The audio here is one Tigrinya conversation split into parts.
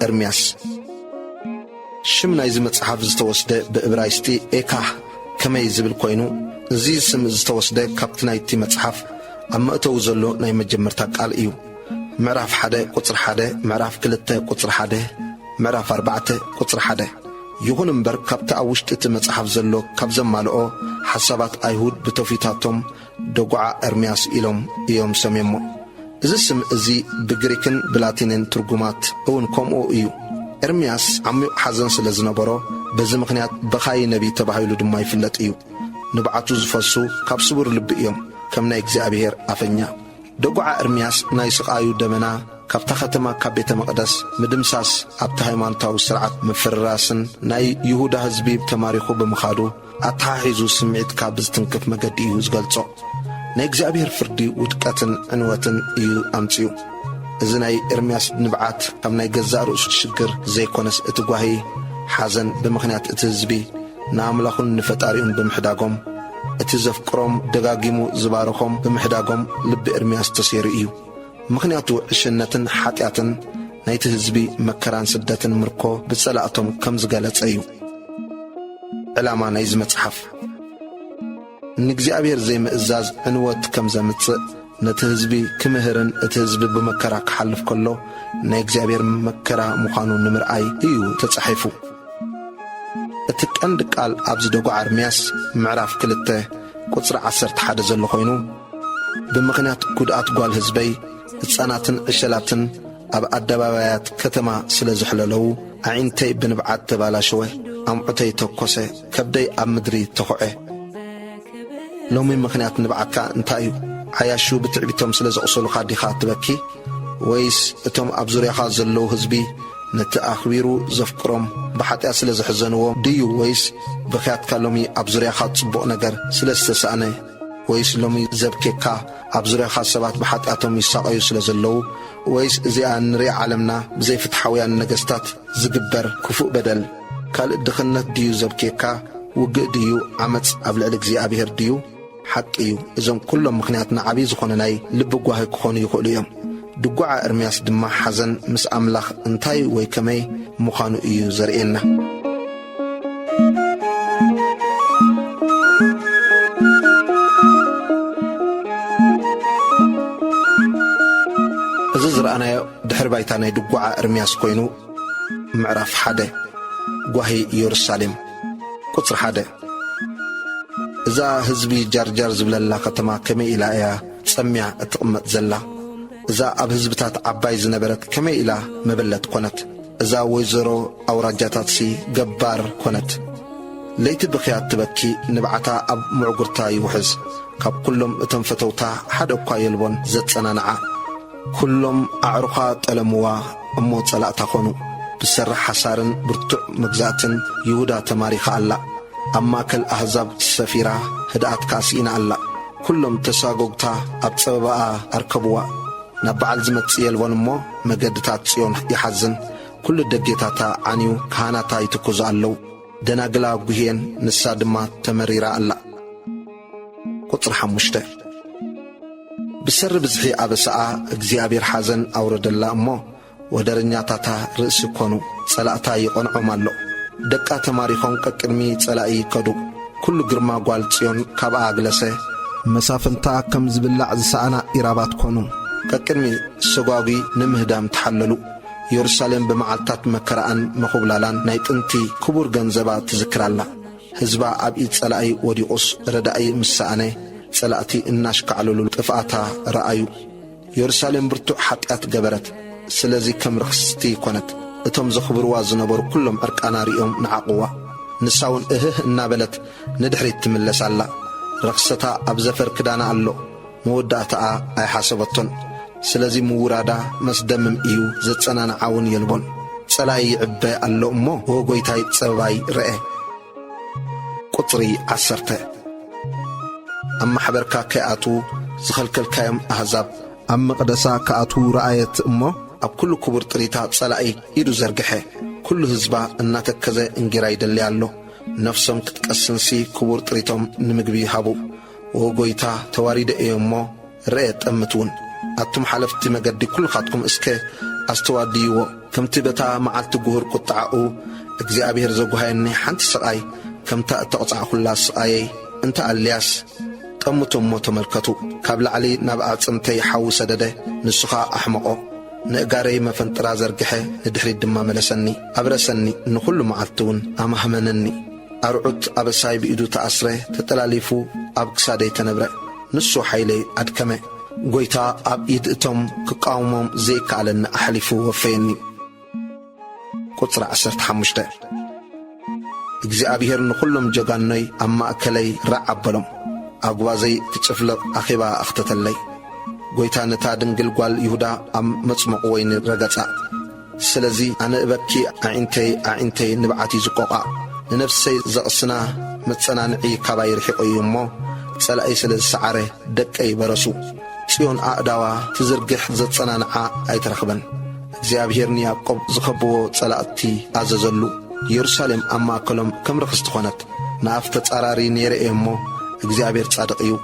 إرمياس شم نايز مصحف زتوسده بإبرايستي إيكاح كما يزبل كوينو زي سم زتوسده كابتنايتي مصحف أما أتوزلو ناي مجمرتا قال إيو معرف حدا قطر حدا معرف كلتا قطر حدا معرف 4 قطر حدا يغون مبر كابتا أوشت مصحف زلو كابزم مالؤو حسابات أيهود بتوفيتاتهم دقوع إرمياس إلهم إيوم سميمو إذا سم إزي بغريكن بلاتينين ترجمات أون كومو إيو إرمياس عمي حزن سلزنبرو بزي مخنيات بخاي نبي تباهيلو دما يفلت إيو نبعاتو زفصو كابسبور لب إيوم كمنا إكزابيهر أفنيا دقوع إرمياس نايسق آيو دمنا كابتا ختما كابيت مقدس مدمساس أبتا هيمانتاو سرعت مفرراسن ناي يهودا هزبيب تماريخو بمخادو أتحاحيزو سمعت كابز تنكف مقد إيو زغالتو ناي إكزابيهر فردي ودكاتن عنواتن إيو أمتيو إذن إرمياس نبعات كم ناي جزارو شكر زي كونس اتقواهي حازن بمخنيات اتزبي نعملخون نفتاريون بمحداقهم اتزفكرهم دقاقيمو زبارخهم بمحداقهم لب إرمياس تسير إيو مخنياتو عشنتن حاتياتن ناي تهزبي مكران سدتن مركو بسلاقتهم كم زقالت أيو علاما نايز متحف نقزي أبير زي مئزاز عنوات كم زمتسق نتهزبي كمهرن اتهزبي بمكراك حلف كله نايقزي أبير مكرا مخانو نمر آي إيو تتصحيفو اتكندك قال أبز دوغو عرمياس معراف كلته قصر 10 حدا زلو خوينو بمغنيات قدعات قوال هزبي اتساناتن اشلاتن أب أدبابايات كتما سلزحللو عينتي بنبعات تبالا شوه أمعتي توقسي كبدي أب مدري تخوعي لومي مغنيات نبعاتكا انتايو عياشو بتعبيتهم سلز أصولو خاديخات تبكي ويس اتهم أبزوريخات زلو هزبي نتأخبيرو زفكرم بحتى سلز حزنوو ديو ويس بخيات كالومي أبزوريخات صبوء نگر سلز تساني ويس لومي زبكيكا أبزوريخات سبات بحتى أتهم يساقيو سلزلو ويس زي نري عالمنا بزي فتحويان نگستات زقبر كفوء بدل كال دخلنت ديو زبكيكا وقع ديو عمت أبلعلك زي أبيهر ديو حق إيو إذن كلهم مخنياتنا عبيز خونناي لبقواه كخون يخوليهم دقوع إرمياس دما حزن مس أملاخ انتاي ويكمي مخانو إيو زرئينا زر أنا دحر بايتاني دقوع إرمياس كوينو معرف حدا قوهي يورساليم قصر حدا إذا هزبي جارجار زبل الله ختما كمي إلى إيا تسمع اتقمت زلا إذا أب هزبتات عباي زنبرت كمي إلى مبلت كونت إذا ويزرو أو رجاتات سي جبار كونت ليت بخيات تبكي نبعتا أب معقرتا يوحز كاب كلهم اتنفتوتا حدا قا يلبون زت سنانعا كلهم أعرقات ألموا أموت صلاة خونو بسرح حسارن برتع مجزاتن يهودا تماريخ الله أما كل أحزاب السفيرة هدأت كاسين الله كلهم تساقوقتا أبصباء أركبوا نبعال زمت سيالوان مو مجدتات سيون يحزن كل دقيتاتا عنيو كهاناتا يتكوز اللو دناقلا قهين نسادما تمريرا الله قطر حموشته بسر بزحي أبساء اكزيابير حزن أورد الله أمو ودرنياتاتا رئيس كونو صلاتا يقنعو مالو دقا تماريخون ككرمي صلائي كدو كل قرما قوال تسيون كابا أغلسي مسافنتا كم زبلاع زسانا إرابات كونو ككرمي سقاقي نمهدام تحللو يرسالين بمعالتات مكران مخبلالان نايتنتي كبور غنزبا تذكرالا هزبا أبئيت صلائي وديقص ردائي مساني صلاتي الناش كعلولو تفاتا رأيو يرسالين برتو حقات قبرت سلازي كم رخصتي كونت اتم زخبروا زنبر كلهم أركانا ريهم نعقوا نساون النابلت ندحريت تملس الله رخصتا أبزفر كدانا اللو موداتا أي حاسبتون سلازي مورادا مسدمم إيو زتسانا نعاون يلبون سلاي عباء اللو أمو وقويتاي تسواي رأي قطري 10 أما حبركا كأتو زخلكل كايم أحزاب أما قدسا كأتو رأيت أمو أب كل كبر طريتا صلائي إيدو زرقحي كل هزبا الناتك كذا انجراي دلي اللو نفسهم كتكسنسي كبر طريتهم نمقبي هابو وقويتا تواريد ايومو رأيت أمتون أتم حلفتي مقدي كل خاتكم اسكي أستواديو كم تبتا معلت جهر قطعه እግዚአብሔር ዘጓሃየኒ ሓንቲ ስቃይ ከምታ ተቆጻዕ ኩላ ስቃይ እንተ አልያስ ጠምቶም ተመልከቱ ካብ ላዕሊ ናብ አጽምተይ ሓው ሰደደ ንሱኻ አሕመቆ ንእጋረይ መፈንጥራ ዘርግሐ ንድሕሪ ድማ መለሰኒ አብረሰኒ ንኹሉ መዓልቱን አማህመነኒ አርዑት አበሳይ ብኢዱ ተአስረ ተጠላሊፉ አብ ክሳደይ ተነብረ ንሱ ሓይለይ አድከመ ጎይታ አብ ኢድ እቶም ክቃውሞም ዘይከኣለኒ አሕሊፉ ወፈየኒ ቁጥር 15 እግዚአብሔር ንኹሎም ጀጋነይ ኣብ ማእከለይ ረዓበሎም ኣጓዘይ ትጭፍለቕ ኣኺባ ኣኽተተለይ ጎይታ ነታ ድንግል ጓል ይሁዳ ኣብ መጽመቕ ወይኒ ረገጻ ስለዚ ኣነ እበኪ ኣዒንተይ ንብዓቲ ዝቆቓ ንነፍሰይ ዘቕስና መጸናንዒ ካባይ ርሒቆዩ እሞ ጸላእይ ስለ ዝሰዓረ ደቀይ በረሱ ጽዮን ኣእዳዋ ትዝርግሕ ዘጸናንዓ ኣይትረኽበን እግዚአብሔር ንያዕቆብ ዝኸብዎ ጸላእቲ ኣዘዘሉ ኢየሩሳሌም ኣብ ማእከሎም ከም ርክስቲ ኾነት ንኣፍ ተጻራሪ ነይረ እሞ እግዚአብሔር ጻድቕ እዩ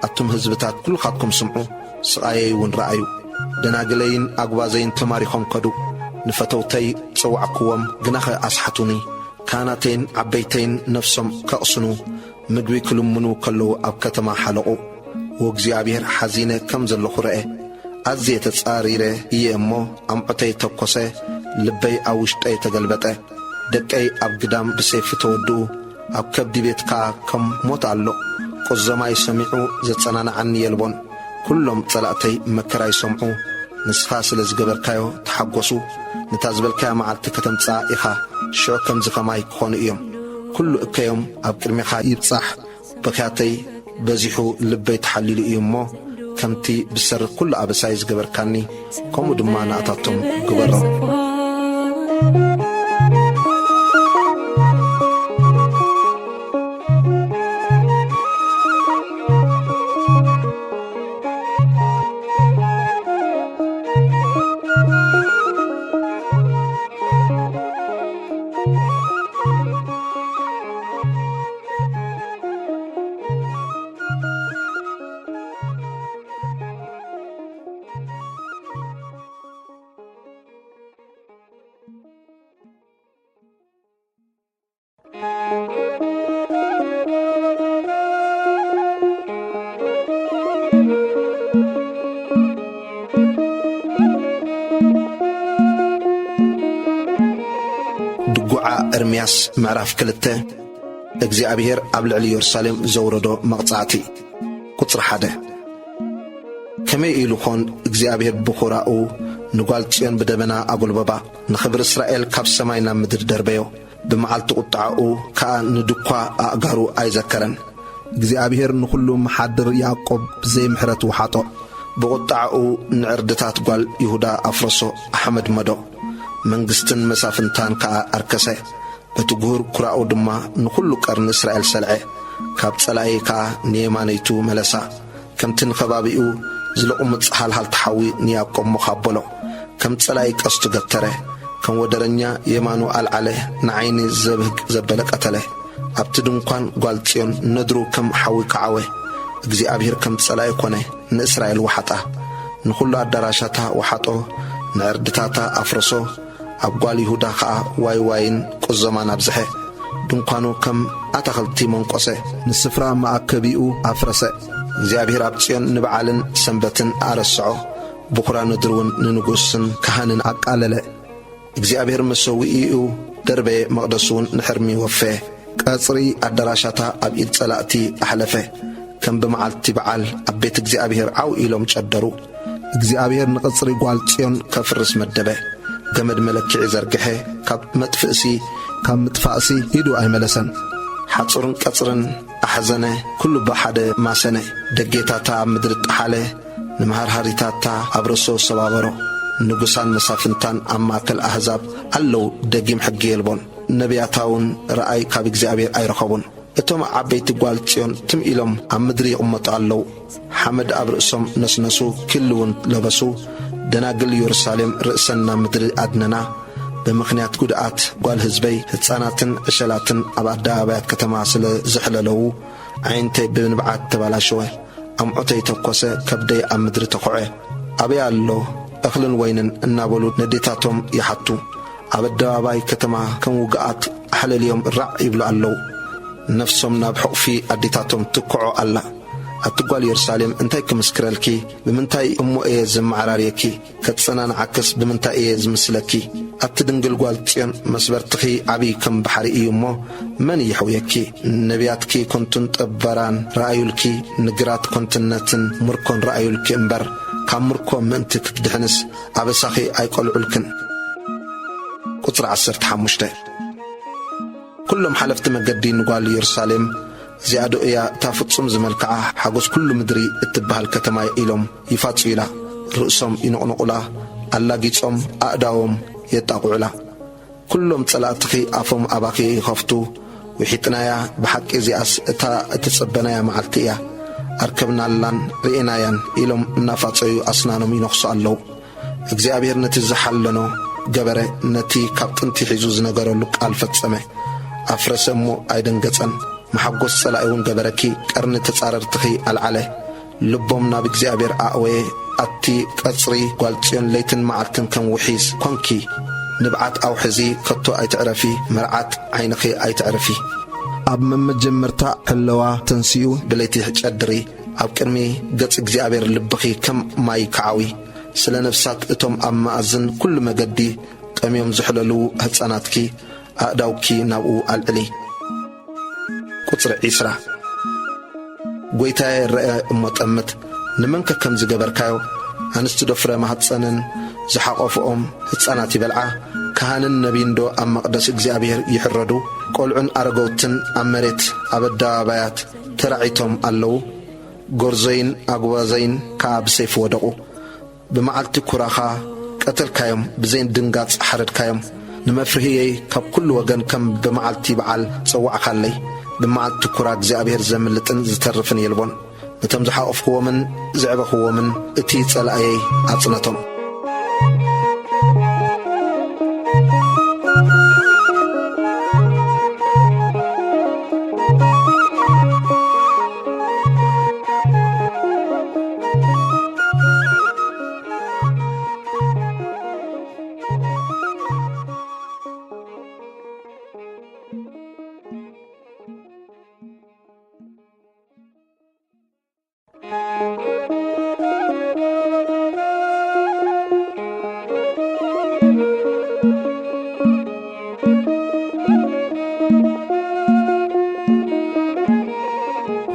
ኣቱም ህዝብታት ኩልኻትኩም ስምዑ ስቃየይ እውን ረአዩ ደናግለይን ኣግባዘይን ተማሪኾም ከዱ ንፈተውተይ ጽዋዕክዎም ግናኸ ኣስሓቱኒ ካህናተይን ዓበይተይን ነፍሶም ከቕስኑ ምግቢ ክልምኑ ከለዉ ኣብ ከተማ ሓለቑ ወእግዚአብሔር ሓዚነ ከም ዘለኹ ረአ ኣዝየ ተጻሪረ እየ እሞ ኣምዖተይ ተኰሰ ልበይ ኣብ ውሽጠይ ተገልበጠ ደቀይ ኣብ ግዳም ብሰይፊ ተወድኡ ኣብ ከብዲ ቤትካ ከም ሞት ኣሎ ቁዘማይ ሰሚዑ ዘጸናንዓኒ የልቦን ኩሎም ጸላእተይ መከራ ይሰምዑ ንስኻ ስለ ዝገበርካዮ ተሓጐሱ ነታ ዝበልካዮ መዓልቲ ከተምጻእ ኢኻ ሽዑ ከምዚ ኸማይ ክኾኑ እዮም ኩሉ እከዮም ኣብ ቅድሚኻ ይብጻሕ በካተይ በዚሑ ልበይ ተሓሊሉ እዩ እሞ ከምቲ ብሰርሕ ኩሉ ኣበሳይ ዝገበርካኒ ከምኡ ድማ ንኣታቶም ግበሮም ኤርምያስ ምዕራፍ 2 እግዚአብሔር ኣብ ልዕሊ ኢየሩሳሌም ዘውረዶ መቕጻዕቲ ቁጥር 1 ከመይ ኢሉ ኾን እግዚአብሔር ብኹራኡ ንጓል ጽዮን ብደመና ኣጐልበባ ንኽብሪ እስራኤል ካብ ሰማይ ናብ ምድሪ ደርበዮ ብመዓልቲ ቁጣዓኡ ከዓ ንድኳ ኣእጋሩ ኣይዘከረን እግዚአብሔር ንኹሉ መሓድር ያዕቆብ ብዘይ ምሕረት ውሓጦ ብቁጣዓኡ ንዕርድታት ጓል ይሁዳ ኣፍረሶ ኣሕመድ መዶ መንግስትን መሳፍንታን ከዓ ኣርከሰ በትጉር ኩራኡ ድማ ንኹሉ ቀርኒ እስራኤል ሰልዐ ካብ ጸላኢ ከዓ ንየማነይቱ መለሳ ከምቲ ንኸባቢኡ ዝለቑምፅ ሃልሃል ተሓዊ ንያዕቆብ ሞኻበሎ ከም ጸላኢ ቀስቱ ገተረ ከም ወደረኛ የማኑ ኣልዓለ ንዓይኒ ዘብህግ ዘበለ ቀተለ ኣብቲ ድንኳን ጓል ጽዮን ነድሩ ከም ሓዊ ከዓወ እግዚአብሔር ከም ጸላኢ ኮነ ንእስራኤል ወሓጣ ንኹሉ ኣዳራሻታ ወሓጦ ንዕርድታታ ኣፍረሶ ኣብ ጓል ይሁዳ ከዓ ዋይዋይን ቁዘማን ኣብዝሐ ድንኳኑ ከም ኣታኽልቲ መንቆሰ ንስፍራ ማእከቢኡ ኣፍረሰ እግዚአብሔር ኣብ ጽዮን ንበዓልን ሰንበትን ኣረስዖ ብኹራ ንድሩውን ንንጉስን ካህንን ኣቃለለ እግዚአብሔር መሰዊኡ ደርበ መቕደሱን ንሕርሚ ወፈ ቀጽሪ ኣዳራሻታ ኣብ ኢድ ጸላእቲ ኣሕለፈ ከም ብመዓልቲ በዓል ኣብ ቤት እግዚአብሔር ዓው ኢሎም ጨደሩ እግዚአብሔር ንቐጽሪ ጓል ጽዮን ከፍርስ መደበ ገመድ መለክዒ ዘርግሐ ካብ መጥፍእሲ ካብ ምጥፋእሲ ኢዱ ኣይመለሰን ሓጹርን ቀጽርን ኣሕዘነ ኩሉ ብሓደ ማሰነ ደጌታታ ኣብ ምድሪ ጣሓለ ንመሃርሃሪታታ ኣብ ርእሶ ሰባበሮ ንጉሳን መሳፍንታን ኣብ ማእከል ኣሕዛብ ኣለዉ ደጊም ሕጊ የልቦን ነቢያታውን ረኣይ ካብ እግዚአብሔር ኣይረኸቡን እቶም ዓበይቲ ጓል ጽዮን ትም ኢሎም ኣብ ምድሪ ይቕመጡ ኣለዉ ሓመድ ኣብ ርእሶም ነስነሱ ክልውን ለበሱ ደናግል ኢየሩሳሌም ርእሰና ምድሪ ኣድነና ብምኽንያት ጉድኣት ጓል ህዝበይ ህፃናትን ዕሸላትን ኣብ ኣደባባያት ከተማ ስለ ዝሕለለዉ ዓይንተይ ብንብዓት ተባላሸወ ኣምዖተይ ተኰሰ ከብደይ ኣብ ምድሪ ተኹዐ ኣበይ ኣሎ أخلن وينن النابلو نديتاتهم يحطو أبدأ كتما كم وقعت أحل اليوم الرع يبلو اللو نفسهم نابحق في أديتاتهم تقعوا الله أتقوى يرسالم انتاي كمسكرالكي بمنتاي أمو إيز معراريكي كتسنان عكس بمنتاي إيز مسلكي أتدنقل قوالتين مسبرتخي عبي كم بحري إيمو من يحويكي نبياتكي كنتن تبران رأيولكي نقرات كنتنتن مركون رأيولكي انبر كام مركون منتك دحنس أبساخي أيقول علكن قطر عسرت حموشتاي كلهم حلفت مقدين قوال يرسالم زيادو إيا تافتصم زمالكعه حقوس كل مدري اتبها الكتما إلهم يفاتسويلا رؤسهم ينقنقلا ألا جيتهم أعداهم يتاقعلا كلهم تسلاتخي أفهم أباكي يخفتو وحيتنايا بحق إزياس اتا اتصبنايا معالتيا أركبنا اللان رئينايا إلهم نافاتسويو أسنانهم ينخصوا اللو اكزيابير نتي زحلنو جبره نتي كابتنتي حيزوز نغرو لك الفتسمه أفرسمو أيدن قطن محبقوس سلائيون قبركي قرن تتصاررتخي العلي لبومنا بكزيابير أعوي أتي قصري قوالتين ليتن معالتن كم وحيس كونكي نبعات أو حزي كتو أي تعرفي مرعات عينخي أي تعرفي أب ممجمرتا حلوا تنسيو بليتي حج أدري أب كرمي قص كزيابير لبخي كم ماي كعوي سلا نفسات اتم أما أزن كل ما قدي قميوم زحللو هتساناتكي أداوكي ناو العلي قطر عيسرا قويتاي الرأي أمت نمنك كم زقبركاو أنستو دفرة مهتسانن زحاقوفهم هتساناتي بلعا كهان النبين دو أم مقدس اكزيابير يحردو قولعن أرغوتن أمريت أبدا بايات ترعيتهم اللو غرزين أقوازين كاب سيف ودقو بمعالتي كراخا قتل كايم بزين دنقات حرد كايم نمفرهي كاب كل وغن كم بمعالتي بعال سواع خالي بمعالتي كراك زيابير زملتن زترفن يلبون نتمزحا أفخو من زعبخو من اتي تسالأي عطنتهم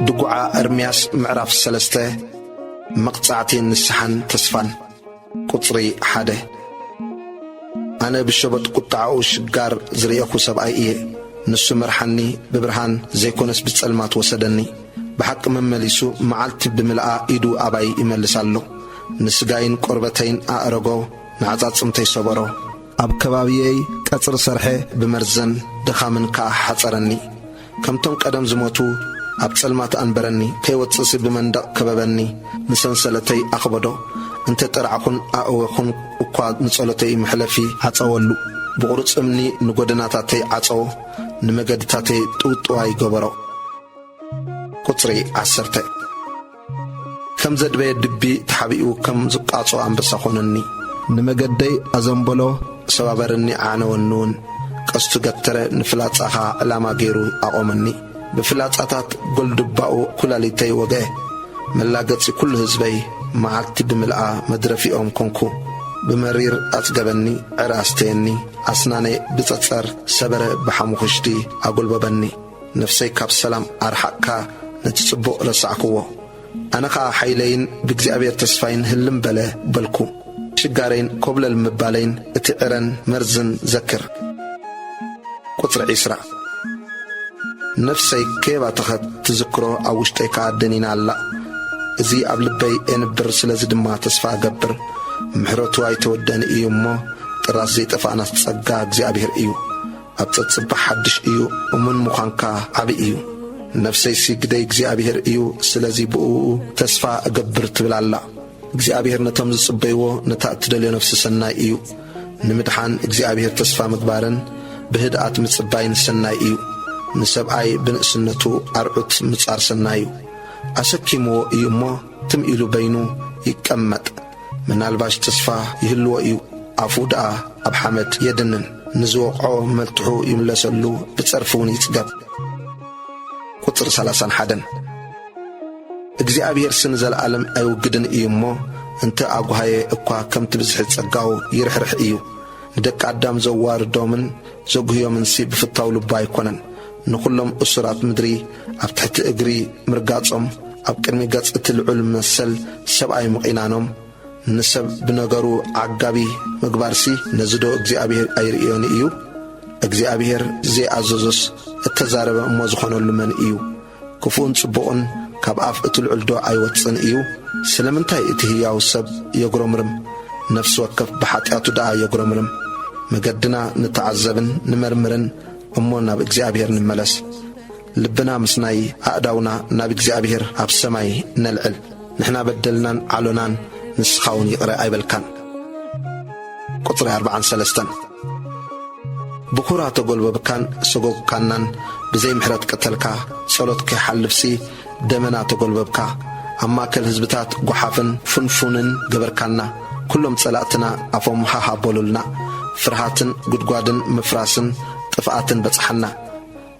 دقعة أرمياس معرف السلسته مقطعتين السحن تصفان قطري حاده أنا بالشبط قطعو شقار زريأكو سبعي نسو مرحني ببرهان زيكونس بتسلمات وسدني بحق ممليسو معالتي بملقى إيدو أباي إملسالو نسقاين قربتين أعرقو نعزات سمتي صبرو أب كبابيي كتر سرحي بمرزن دخامن كا حصرني كمتون قدم زموتو أب تسلمات أنبرني كي وتصصي بمندق كبابني نسنسلتي أخبدو انت ترعكن أعوخن وقاد نسألتي محلفي عطاولو بغرص أمني نقودناتاتي عطاو نمقادتاتي توتواي قبرو قطري عسرتي كم زدبي دبي تحبيئو كم زقاطو أنبساخونني نمقادي أزنبلو سوابرني عانونون قستو قتر نفلاتاها لاما غيرو أقومني بفلاتاتات قل دباؤو كلاليتي وغي ملاقاتي كل هزبي معالتي بملقى مدرفيهم كونكو بمرير أتقبني عراستيني أسناني بتتصر سبر بحموخشتي أقول ببني نفسي كاب سلام أرحقا نتسبق رسعكوه أنا خا حيلين بكزيابير تسفاين هلم بلا بلكو شقارين قبل المبالين اتعرن مرزن ذكر قطر عيسرا نفسي كيبا تخد تذكره أوشتي كعدنين الله زي أبلبي إنبر سلازد ما تسفى قبر محروتو أي تودن إيو مو ترازي تفانا تسقاق زي أبير إيو أبتتصبح حدش إيو ومن مخانكا عبي إيو نفسي سيقديك زي أبير إيو سلازي بقو تسفى قبر تبلا الله زي أبير نتمز صبيوه نتأتدل نفس سناي إيو نمدحان زي أبير تسفى مقبارن بهدأت متصباين سناي إيو نسبعي بنقسنتو أرعوت متصار سنايو أسكيمو إيمو تم إلو بينو يكمت ምናልባሽ ተስፋ ይህልዎ እዩ ኣፉ ደኣ ኣብ ሓመድ የድንን ንዝወቕዖ መልትሑ ይምለሰሉ ብጸርፉን ይጽገብ። ቁጽሪ 31 እግዚኣብሔር ስን ዘለዓለም ኣይውግድን እዩ እሞ እንተ ኣጓሃየ እኳ ከምቲ ብዝሒ ጸጋው ይርሕርሕ እዩ። ንደቂ ኣዳም ዘዋርዶምን ዘጉህዮምን ብፍታው ልባ ኣይኮነን። ንኹሎም እሱራት ምድሪ ኣብ ትሕቲ እግሪ ምርጋጾም ኣብ ቅድሚ ገጽ እቲ ልዑል መሰል ሰብኣይ ምቒናኖም ንሰብ ብነገሩ ዓጋቢ ምግባርሲ ነዝዶ እግዚኣብሔር ኣይርእዮን እዩ። እግዚኣብሔር ዘይኣዘዞስ እተዛረበ እሞ ዝኾነሉ መን እዩ? ክፉኡን ጽቡቕን ካብ ኣፍ እቲ ልዑል ዶ ኣይወፅን እዩ? ስለምንታይ እቲ ህያው ሰብ የጉረምርም? ነፍሲ ወከፍ ብሓጢኣቱ ደኣ የጉረምርም። መገድና ንተዓዘብን ንመርምርን እሞ ናብ እግዚኣብሔር ንመለስ። ልብና ምስ ናይ ኣእዳውና ናብ እግዚኣብሔር ኣብ ሰማይ ነልዕል። ንሕና በደልናን ዓሎናን ንስኻውን ይቕረ ኣይበልካን። ቁጽሪ 43 ብኹራ ተጐልበብካን ሰጐግካናን ብዘይ ምሕረት ቀተልካ ጸሎት ከይሓልፍሲ ደመና ተጐልበብካ ኣብ ማእከል ሕዝብታት ጓሓፍን ፍንፉንን ገበርካና። ኩሎም ጸላእትና ኣፎም ሃሃበሉልና ፍርሃትን ጉድጓድን ምፍራስን ጥፍኣትን በጽሓና።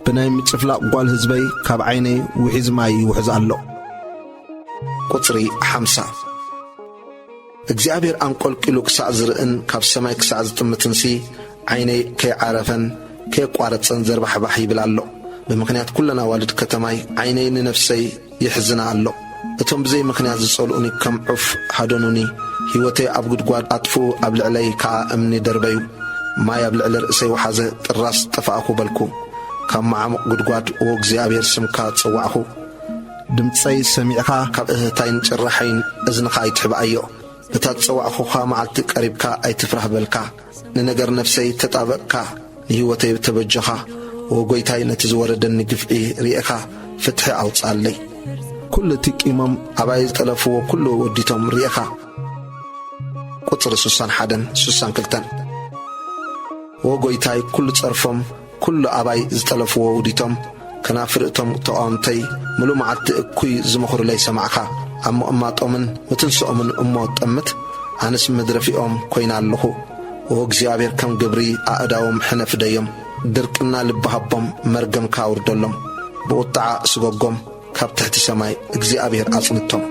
ብናይ ምጭፍላቕ ጓል ሕዝበይ ካብ ዓይነይ ውሒዝ ማይ ይውሕዝ ኣሎ። ቁጽሪ 50 እግዚኣብሔር አንቈልቂሉ ክሳዕ ዝርእን ካብ ሰማይ ክሳዕ ዝጥምትንሲ ዓይነይ ከይዓረፈን ከይቋረጸን ዘርባሕባሕ ይብል ኣሎ። ብምኽንያት ኩለና ዋልድ ከተማይ ዓይነይ ንነፍሰይ ይሕዝና ኣሎ። እቶም ብዘይ ምኽንያት ዝጸልኡኒ ከም ዑፍ ሃደኑኒ። ሕይወተይ ኣብ ጉድጓድ ኣጥፉ ኣብ ልዕለይ ከዓ እምኒ ደርበዩ። ማይ ኣብ ልዕሊ ርእሰይ ወሓዘ ጥራስ ጠፋእኹ በልኩ። ካብ መዓሙቕ ጉድጓድ ኦ እግዚኣብሔር ስምካ ጽዋዕኹ። ድምፀይ ሰሚዕኻ ካብ እህታይን ጭራሐይን እዝንኻ ኣይትሕብኣዮ። እታ ጽዋዕኹኻ መዓልቲ ቀሪብካ ኣይትፍራህ በልካ። ንነገር ነፍሰይ ተጣበቕካ ንሕይወተይ ተበጀኻ። ኦ ጐይታይ ነቲ ዝወረደኒ ግፍዒ ርኢኻ ፍትሒ ኣውጻለይ። ኩሉ ትቂሞም ኣባይ ዝጠለፍዎ ኩሉ ወዲቶም ርኢኻ። ቁጽሪ 61-62 ኦ ጐይታይ ኩሉ ጸርፎም ኩሉ ኣባይ ዝጠለፍዎ ውዲቶም ከናፍርእቶም ተቃወምተይ ምሉእ መዓልቲ እኩይ ዝመኽሩለይ ሰማዕኻ። ኣብ ምቕማጦምን ምትንስኦምን እሞ ጠምት ኣነስ መድረፊኦም ኮይና ኣለኹ። ኦ እግዚኣብሔር ከም ግብሪ ኣእዳዎም ሕነፍ ደዮም። ድርቅና ልብሃቦም መርገምካ ውርደሎም። ብቁጣዓ ስጎጎም ካብ ትሕቲ ሰማይ እግዚኣብሔር ኣጽንቶም።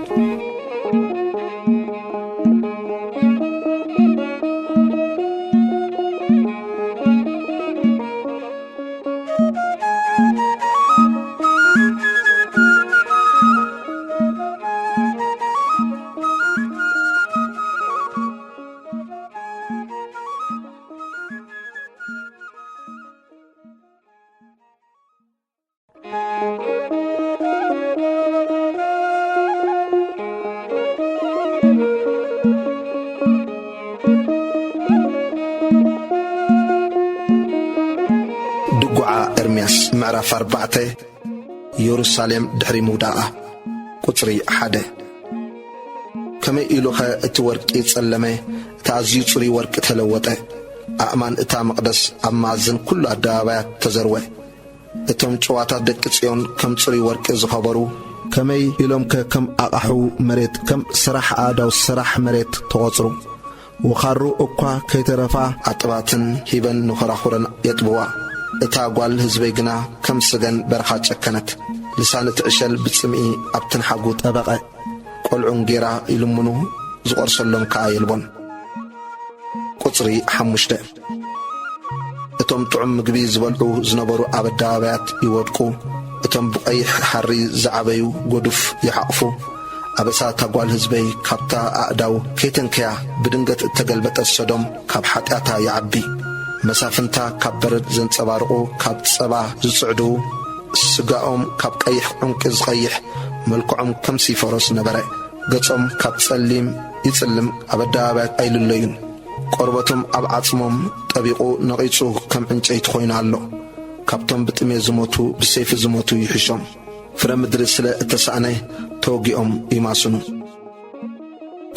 ድጓዓ ኤርምያስ ምዕራፍ 4 ኢየሩሳሌም ድሕሪ ምውዳኣ። ቁጽሪ 1 ከመይ ኢሉኸ እቲ ወርቂ ጸለመ፣ እቲ ኣዝዩ ጽሩይ ወርቂ ተለወጠ። ኣእማን እታ መቕደስ ኣብ ማእዝን ኩሉ ኣደባባያት ተዘርወ። እቶም ጨዋታት ደቂ ጽዮን ከም ጽሩይ ወርቂ ዝኸበሩ ከመይ ኢሎምከ ከም ኣቓሑ መሬት ከም ስራሕ ኣእዳው ስራሕ መሬት ተቖጽሩ። ወኻሩ እኳ ከይተረፋ ኣጥባትን ሂበን ንኸራኹረን የጥብዋ። እታ ጓል ሕዝበይ ግና ከም ስገን በረኻ ጨከነት። ልሳን ትዕሸል ብጽምኢ ኣብ ትንሓጉ ጠበቐ። ቈልዑን ጌራ ይልምኑ ዝቖርሰሎም ከዓ የልቦን። ቁጽሪ 5 እቶም ጥዑም ምግቢ ዝበልዑ ዝነበሩ ኣብ ኣደባባያት ይወድቁ። እቶም ብቐይሕ ሓሪ ዝዓበዩ ጐዱፍ ይሓቕፉ። ኣብ እሳታ ጓል ሕዝበይ ካብታ ኣእዳው ከይተንከያ ብድንገት እተገልበጠት ሰዶም ካብ ሓጢኣታ ይዓቢ። መሳፍንታ ካብ በረድ ዘንጸባርቑ ካብ ጸባ ዝጽዕድዉ ስጋኦም ካብ ቀይሕ ዑንቂ ዝቐይሕ መልክዖም ከም ሲፈሮስ ነበረ። ገጾም ካብ ጸሊም ይጽልም ኣብ ኣደባባያት ኣይልለዩን። ቆርበቶም ኣብ ዓጽሞም ጠቢቑ ነቒጹ ከም ዕንጨይቲ ኾይኑ ኣሎ። ካብቶም ብጥሜ ዝሞቱ ብሰይፊ ዝሞቱ ይሕሾም። ፍረ ምድሪ ስለ እተሳእነ ተወጊኦም ይማስኑ።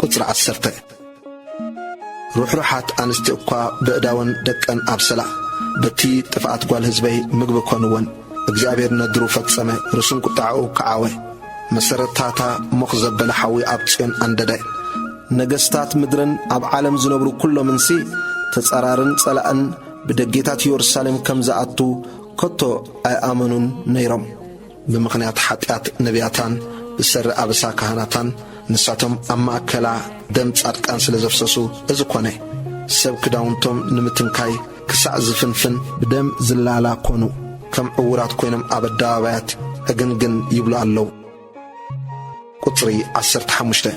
ቁጽሪ 10 ሩሕሩሓት ኣንስቲ እኳ ብእዳወን ደቀን ኣብሰላ። በቲ ጥፍኣት ጓል ሕዝበይ ምግቢ ኮንወን። እግዚኣብሔር ነድሩ ፈጸመ፣ ርሱን ቁጣዕኡ ከዓወ። መሰረታታ ሞኽ ዘበለ ሓዊ ኣብ ጽዮን ኣንደደ። ነገስታት ምድርን ኣብ ዓለም ዝነብሩ ኩሎምንሲ ተጸራርን ጸላእን ብደጌታት ኢየሩሳሌም ከም ዝኣቱ ከቶ ኣይኣመኑን ነይሮም። ብምኽንያት ሓጢኣት ነቢያታን ብሰሪ ኣበሳ ካህናታን ንሳቶም ኣብ ማእከላ ደም ጻድቃን ስለ ዘፍሰሱ እዚ ኮነ። ሰብ ክዳውንቶም ንምትንካይ ክሳዕ ዝፍንፍን ብደም ዝላላ ኮኑ። ከም ዕውራት ኮይኖም ኣብ ኣደባባያት እግንግን ይብሉ ኣለዉ። ቁጽሪ 15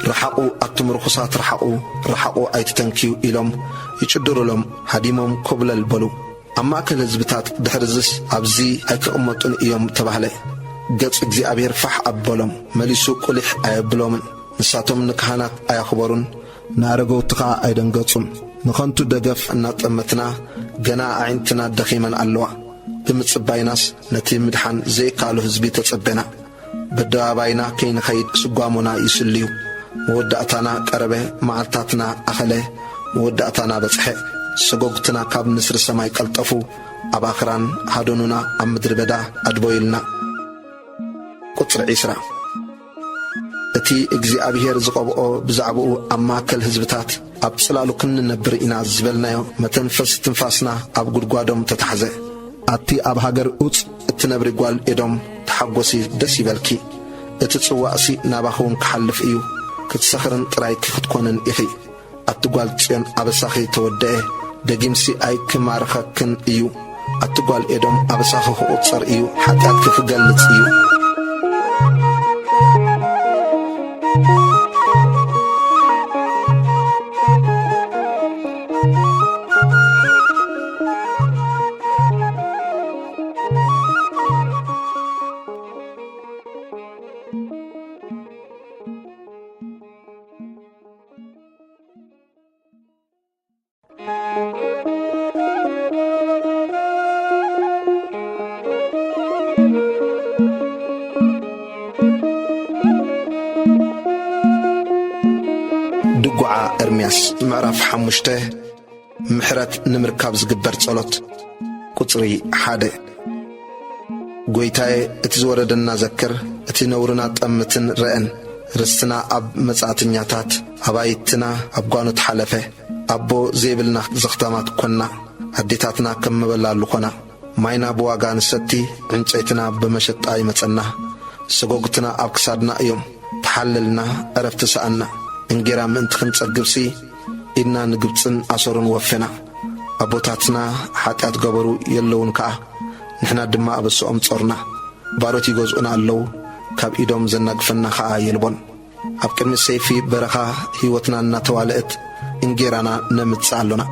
ረሓቑ ኣቱም ርኹሳት ረሓቑ ኣይትተንኪዩ ኢሎም ይጭድሩሎም ሃዲሞም ኮብለል በሉ። ኣብ ማእከል ህዝብታት ድሕርዝስ ኣብዚ ኣይክቕመጡን እዮም ተባህለ። ገጽ እግዚኣብሔር ፋሕ ኣበሎም መሊሱ ቁሊሕ ኣየብሎምን። ንሳቶም ንካህናት ኣያኽበሩን ንኣረገውትኻ ኣይደንገጹን። ንኸንቱ ደገፍ እናጠመትና ገና ኣዒንትና ደኺመን ኣለዋ። ብምጽባይናስ ነቲ ምድሓን ዘይከኣሉ ህዝቢ ተጸበና። በደባባይና ከይንኸይድ ስጓሙና ይስልዩ። መወዳእታና ቀረበ፣ መዓልታትና ኣኸለ፣ መወዳእታና በጽሐ። ሰጎግትና ካብ ንስሪ ሰማይ ቀልጠፉ፣ ኣብ ኣኽራን ሃደኑና ኣብ ምድሪ በዳ ኣድበዩልና። ቁጽሪ 20 እቲ እግዚኣብሔር ዝቐብኦ ብዛዕባኡ ኣብ ማእከል ህዝብታት ኣብ ጽላሉ ክንነብር ኢና ዝበልናዮ መተንፈስ ትንፋስና ኣብ ጉድጓዶም ተታሕዘ። ኣቲ ኣብ ሃገር ኡፅ እትነብሪ ጓል ኤዶም ተሓጐሲ ደስ ይበልኪ። እቲ ጽዋእሲ ናባኸውን ክሓልፍ እዩ፣ ክትሰኽርን ጥራይ ክትኮንን ኢኺ። ኣቲ ጓል ጽዮን ኣበሳኺ ተወድአ፣ ደጊምሲ ኣይክማርኸክን እዩ። ኣቲ ጓል ኤዶም ኣበሳኺ ክቝጸር እዩ፣ ሓጢኣትኪ ክገልጽ እዩ። ድጓዓ ኤርምያስ ምዕራፍ 5 ምሕረት ንምርካብ ዝግበር ጸሎት። ቁጽሪ 1 ጐይታዬ እቲ ዝወረደና ዘክር፣ እቲ ነውርና ጠምትን ረአን። ርስትና ኣብ መጻእተኛታት ኣባይትና ኣብ ጓኖት ሓለፈ። ኣቦ ዘይብልና ዘኽተማት ኮና፣ ኣዴታትና ከም መበላሉ ኾና። ማይና ብዋጋ ንሰቲ፣ ዕንጨይትና ብመሸጣ ይመጸና። ሰጎግትና ኣብ ክሳድና እዮም፣ ተሓልልና ዕረፍቲ ሰኣና። እንጌራ ምእንቲ ክንጸግብሲ ኢድና ንግብፅን ኣሰሩን ወፌና። ኣቦታትና ሓጢኣት ገበሩ የለውን ከኣ፣ ንሕና ድማ ኣበስኦም ጾርና። ባሮት ይገዝኡና ኣለዉ፣ ካብ ኢዶም ዘናግፈና ኸዓ የልቦን። ኣብ ቅድሚ ሰይፊ በረኻ ሕይወትና እናተዋልአት እንጌራና ነምጽእ ኣሎና።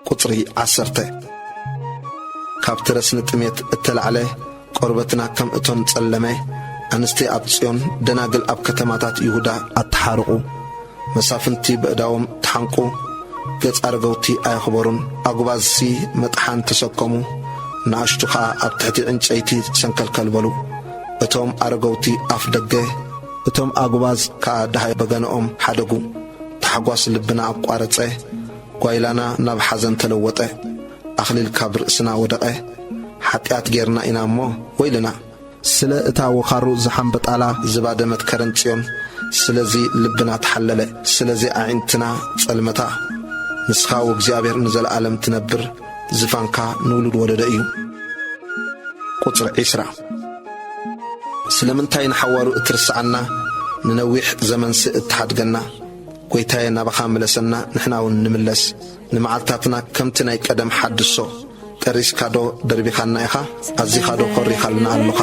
ቁጽሪ 10 ካብቲ ረስኒ ጥሜት እተላዕለ ቆርበትና ከም እቶን ጸለመ። ኣንስቲ ኣብ ጽዮን ደናግል ኣብ ከተማታት ይሁዳ ኣተሓርቑ። መሳፍንቲ በእዳዎም ተሓንቁ፣ ገጽ ኣረገውቲ ኣየኽበሩን። ኣጉባዝሲ መጥሓን ተሰከሙ፣ ንኣሽቱ ኸዓ ኣብ ትሕቲ ዕንጨይቲ ሰንከልከል በሉ። እቶም ኣረገውቲ ኣፍ ደገ፣ እቶም ኣጉባዝ ከኣ ድሃይ በገንኦም ሓደጉ። ተሓጓስ ልብና ኣቋረጸ፣ ጓይላና ናብ ሓዘን ተለወጠ። ኣኽሊል ካብ ርእስና ወደቐ፣ ሓጢኣት ጌርና ኢና እሞ ወይልና። ስለ እታ ወኻሩ ዝሓንበጣላ ዝባደመት ከረን ጽዮን፣ ስለዚ ልብና ተሓለለ፣ ስለዚ ኣዒንትና ጸልመታ። ንስኻ ወእግዚኣብሔር ንዘለዓለም ትነብር፣ ዝፋንካ ንውሉድ ወለደ እዩ። ቁጽሪ 20 ስለምንታይ ንሓዋሩ እትርስዓና፣ ንነዊሕ ዘመን ስእ እትሓድገና። ጐይታየ ናባኻ ምለሰና፣ ንሕናውን ንምለስ። ንመዓልታትና ከምቲ ናይ ቀደም ሓድሶ። ቀሪስካዶ ደርቢኻልና ኢኻ፣ ኣዚኻዶ ኰሪኻልና ኣለኻ።